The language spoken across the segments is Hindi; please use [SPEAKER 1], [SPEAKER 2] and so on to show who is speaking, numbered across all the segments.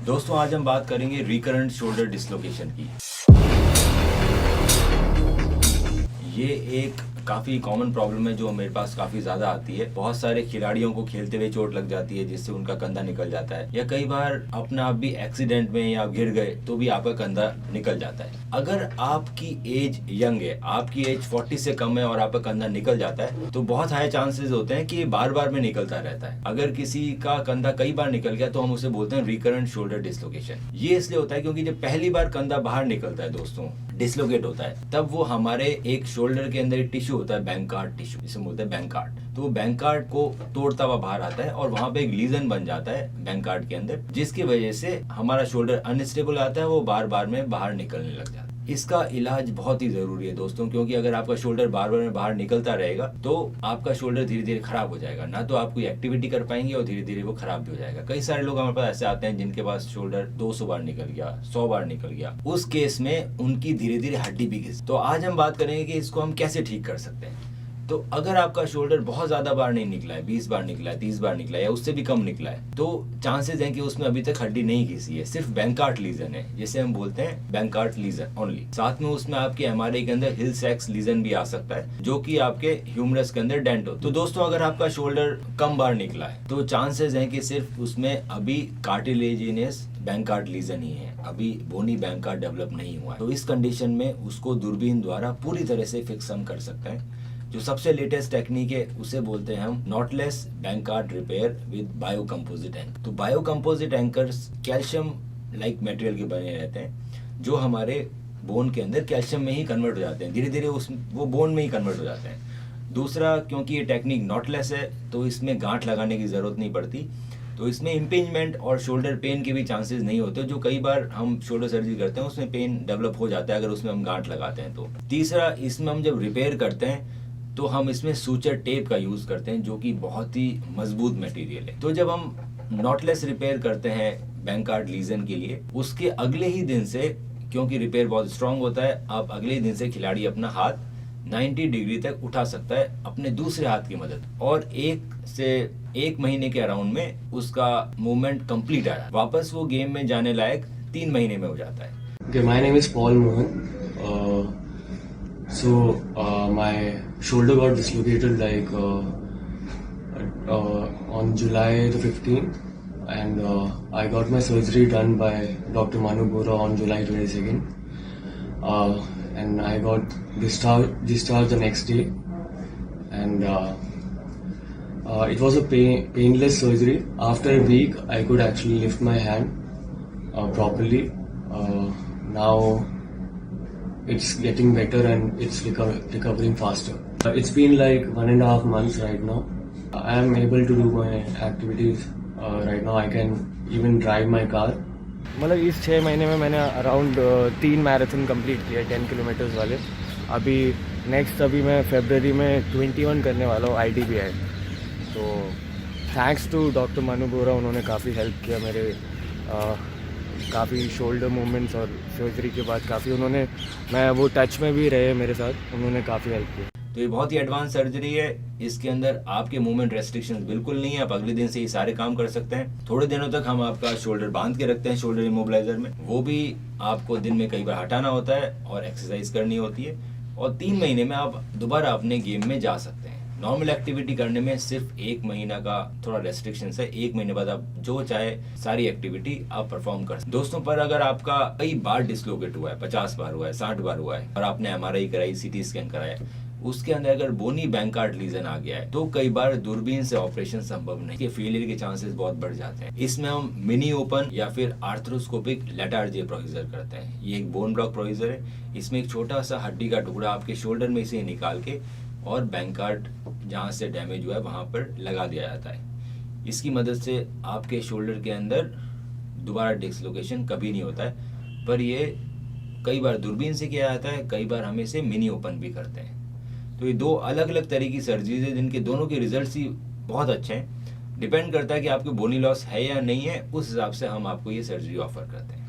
[SPEAKER 1] दोस्तों आज हम बात करेंगे रिकरेंट शोल्डर डिसलोकेशन की। ये एक काफ़ी कॉमन प्रॉब्लम है जो मेरे पास काफ़ी ज़्यादा आती है। बहुत सारे खिलाड़ियों को खेलते हुए चोट लग जाती है जिससे उनका कंधा निकल जाता है, या कई बार अपना आप भी एक्सीडेंट में या गिर गए तो भी आपका कंधा निकल जाता है। अगर आपकी एज यंग है, आपकी एज 40 से कम है और आपका कंधा निकल जाता है तो बहुत हाई चांसेस होते हैं कि बार बार में निकलता रहता है। अगर किसी का कंधा कई बार निकल गया तो हम उसे बोलते हैं रिकरेंट शोल्डर डिसलोकेशन। ये इसलिए होता है क्योंकि जब पहली बार कंधा बाहर निकलता है दोस्तों, डिसलोकेट होता है, तब वो हमारे एक शोल्डर के अंदर एक टिश्यू होता है, बैंकार्ड टिश्यू, जिसे बोलते हैं बैंकार्ड। तो वो बैंकार्ड को तोड़ता हुआ बाहर आता है और वहां पे एक लीजन बन जाता है बैंकार्ड के अंदर, जिसकी वजह से हमारा शोल्डर अनस्टेबल आता है, वो बार बार में बाहर निकलने लग जाता है। इसका इलाज बहुत ही जरूरी है दोस्तों, क्योंकि अगर आपका शोल्डर बार बार में बाहर निकलता रहेगा तो आपका शोल्डर धीरे धीरे खराब हो जाएगा। ना तो आप कोई एक्टिविटी कर पाएंगे और धीरे धीरे वो खराब भी हो जाएगा। कई सारे लोग हमारे पास ऐसे आते हैं जिनके पास शोल्डर 200 बार निकल गया, 100 बार निकल गया। उस केस में उनकी धीरे धीरे हड्डी भी घिस। तो आज हम बात करेंगे कि इसको हम कैसे ठीक कर सकते हैं। तो अगर आपका शोल्डर बहुत ज्यादा बार नहीं निकला है, 20 बार निकला है, 30 बार निकला है या उससे भी कम निकला है, तो चांसेस हैं कि उसमें अभी तक हड्डी नहीं घिसी है, सिर्फ बैंकार्ड लीजन है, जिसे हम बोलते हैं बैंकार्ड लीजन ओनली। साथ में उसमें आपके एमआरआई के अंदर हिल सैक्स लीजन भी आ सकता है, जो कि आपके ह्यूमरस के अंदर डेंट हो। तो दोस्तों अगर आपका शोल्डर कम बार निकला है तो चांसेस हैं कि सिर्फ उसमें अभी कार्टिलेजिनस बैंकार्ड लीजन ही है, अभी बोनी बैंकार्ड डेवलप नहीं हुआ है। तो इस कंडीशन में उसको दूरबीन द्वारा पूरी तरह से फिक्स हम कर सकते हैं। जो सबसे लेटेस्ट टेक्निक है उसे बोलते हैं हम knotless Bankart repair with bio composite anchor. तो bio composite anchors calcium like material के बने रहते हैं, जो हमारे बोन के अंदर कैल्शियम में ही कन्वर्ट हो जाते हैं, धीरे धीरे वो बोन में ही कन्वर्ट हो जाते हैं। दूसरा, क्योंकि ये टेक्निक नॉटलेस है तो इसमें गांठ लगाने की जरूरत नहीं पड़ती, तो इसमें इम्पिंजमेंट और शोल्डर पेन के भी चांसेस नहीं होते। जो कई बार हम शोल्डर सर्जरी करते हैं उसमें पेन डेवलप हो जाता है अगर उसमें हम गांठ लगाते हैं तो। तीसरा, इसमें हम जब रिपेयर करते हैं तो हम इसमें सूचर टेप का यूज करते हैं, जो कि बहुत ही मजबूत मटेरियल है। तो जब हम नॉटलेस रिपेयर करते हैं बैंकार्ड लीजन के लिए, उसके अगले ही दिन से, क्योंकि रिपेयर बहुत स्ट्रांग होता है, आप अगले ही दिन से खिलाड़ी अपना हाथ 90 डिग्री तक उठा सकता है अपने दूसरे हाथ की मदद, और 1 से 1 महीने के अराउंड में उसका मूवमेंट कंप्लीट आ रहा है। वापस वो गेम में जाने लायक 3 महीने में हो जाता है।
[SPEAKER 2] Okay, my name is Paul Mohan. My shoulder got dislocated on July the 15th, and I got my surgery done by Dr. Manu Bora on July 22nd, and I got discharged the next day, and it was a painless surgery. After a week, I could actually lift my hand properly. Now it's getting better and it's recovering faster. It's been like 1.5 months right now. I am able to do my activities right now. I can even drive my car.
[SPEAKER 3] मतलब इस 6 महीने में मैंने अराउंड 3 मैराथन कंप्लीट किया, 10 किलोमीटर्स वाले। अभी मैं फरवरी में 21 करने वाला हूँ ITBI। तो थैंक्स टू डॉक्टर मनु बोरा, उन्होंने काफ़ी हेल्प किया मेरे, काफ़ी शोल्डर मूवमेंट्स और सर्जरी के बाद काफ़ी मैं वो टच में भी रहे मेरे साथ, उन्होंने काफ़ी हेल्प किया।
[SPEAKER 1] तो ये बहुत ही एडवांस सर्जरी है, इसके अंदर आपके मूवमेंट रेस्ट्रिक्शंस बिल्कुल नहीं है, आप अगले दिन से ये सारे काम कर सकते हैं। थोड़े दिनों तक हम आपका शोल्डर बांध के रखते हैं शोल्डर इमोबिलाइजर में, वो भी आपको दिन में कई बार हटाना होता है और एक्सरसाइज करनी होती है, और 3 महीने में आप दोबारा अपने गेम में जा सकते हैं। नॉर्मल एक्टिविटी करने में सिर्फ 1 महीना का थोड़ा रेस्ट्रिक्शन है, 1 महीने बाद आप जो चाहे सारी एक्टिविटी आप परफॉर्म कर सकते दोस्तों। पर अगर आपका कई बार डिसलोकेट हुआ है, 50 बार हुआ है, 60 बार हुआ है, और आपने एमआरआई कराई, CT स्कैन कराया, उसके अंदर अगर बोनी बैंकार्ड लीजन आ गया है तो कई बार दूरबीन से ऑपरेशन संभव नहीं है, फेलियर के चांसेस बहुत बढ़ जाते हैं। इसमें हम मिनी ओपन या फिर आर्थ्रोस्कोपिक लेटार्जी प्रोसीजर करते हैं। ये एक बोन ब्लॉक प्रोसीजर है, इसमें एक छोटा सा हड्डी का टुकड़ा आपके शोल्डर में से निकाल के और बैंकार्ड जहाँ से डैमेज हुआ है वहां पर लगा दिया जाता है। इसकी मदद से आपके शोल्डर के अंदर दोबारा डिसलोकेशन कभी नहीं होता है, पर ये कई बार दूरबीन से किया जाता है, कई बार हम इसे मिनी ओपन भी करते हैं। तो ये 2 अलग अलग तरह की सर्जरीज है जिनके दोनों के रिजल्ट्स ही बहुत अच्छे हैं। डिपेंड करता है कि आपको बोनी लॉस है या नहीं है, उस हिसाब से हम आपको ये सर्जरी ऑफर करते हैं।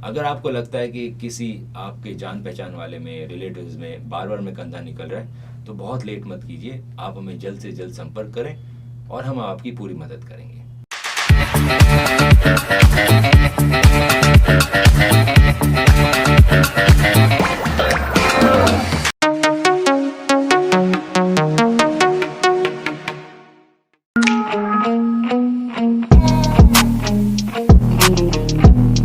[SPEAKER 1] अगर आपको लगता है कि किसी आपके जान पहचान वाले में, रिलेटिव्स में बार बार में कंधा निकल रहा है तो बहुत लेट मत कीजिए, आप हमें जल्द से जल्द संपर्क करें और हम आपकी पूरी मदद करेंगे।
[SPEAKER 3] है।